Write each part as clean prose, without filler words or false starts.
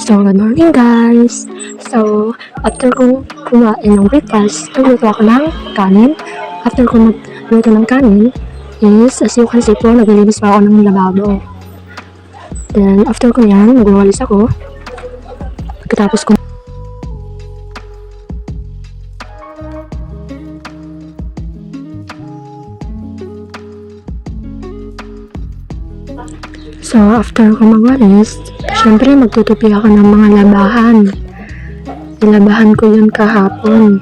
So, good morning guys! So, after kong kumain ng breakfast, nagluto ako ng kanin. After kong magluto ng kanin, is as you can see po, naglilinis pa ako ng lababo. Then, after ko yan, nagwawalis ako. Pagkatapos ko So, after ko magwalis, syempre magtutupi ako ng mga labahan. Nilabahan ko yun kahapon.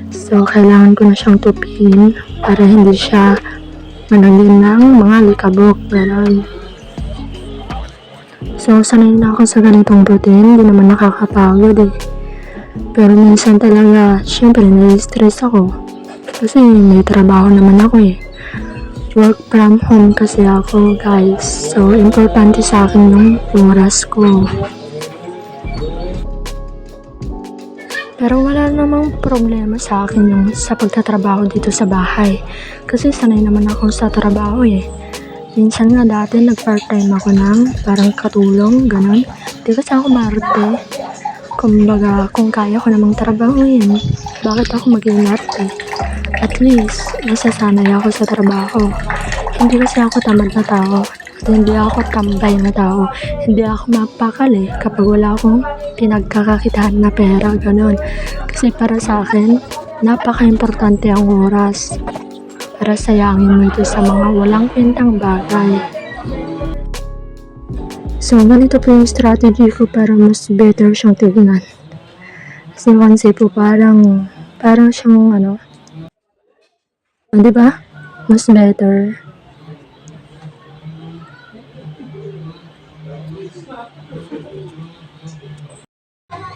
So, kailangan ko na siyang tupiin para hindi siya managin ng mga likabok. Ganon. So, sanay na ako sa ganitong routine. Hindi naman nakakapagod eh. Pero minsan talaga, syempre nai-stress ako. Kasi may trabaho naman ako eh. Work from home kasi ako guys. So, importante sa akin yung oras ko. Pero wala namang problema sa akin yung sa pagtatrabaho dito sa bahay. Kasi sanay naman ako sa trabaho eh. Minsan nga dati nag-part-time ako ng parang katulong, ganon. Di kasi ako marte. Kumbaga, kung kaya ko namang trabahuin, bakit ako mag-ingat eh? At least, nasasanay ako sa trabaho. Hindi kasi ako tamad na tao. At hindi ako tambay na tao. Hindi ako mapakali kapag wala akong pinagkakakitaan na pera, ganon. Kasi para sa akin, napaka-importante ang oras. Para sayangin mo ito sa mga walang kwentang bagay. So, ganito po yung strategy ko para mas better siyang tignan. Kasi po parang siyang di ba? Mas better.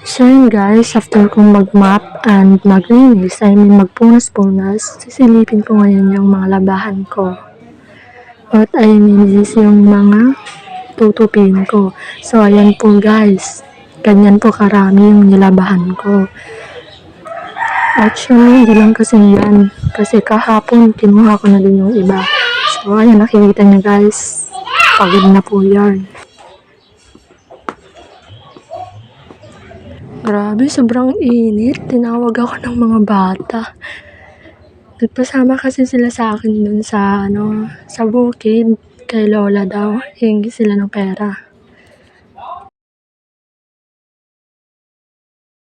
So yun guys, after kong mag-map and maglinis, magpunas-punas, sisilipin ko ngayon yung mga labahan ko. At is yung mga tutupin ko. So ayan po guys, ganyan po karami yung nilabahan ko. Actually, hindi lang kasi yan. Kasi kahapon, kinuha ko na din yung iba. So ayan, nakikita niyo guys, pagod na po yan. Grabe, sobrang init. Tinawag ako ng mga bata. Nagpasama kasi sila sa akin dun sa bukid. Kay Lola daw. Hingi sila ng pera.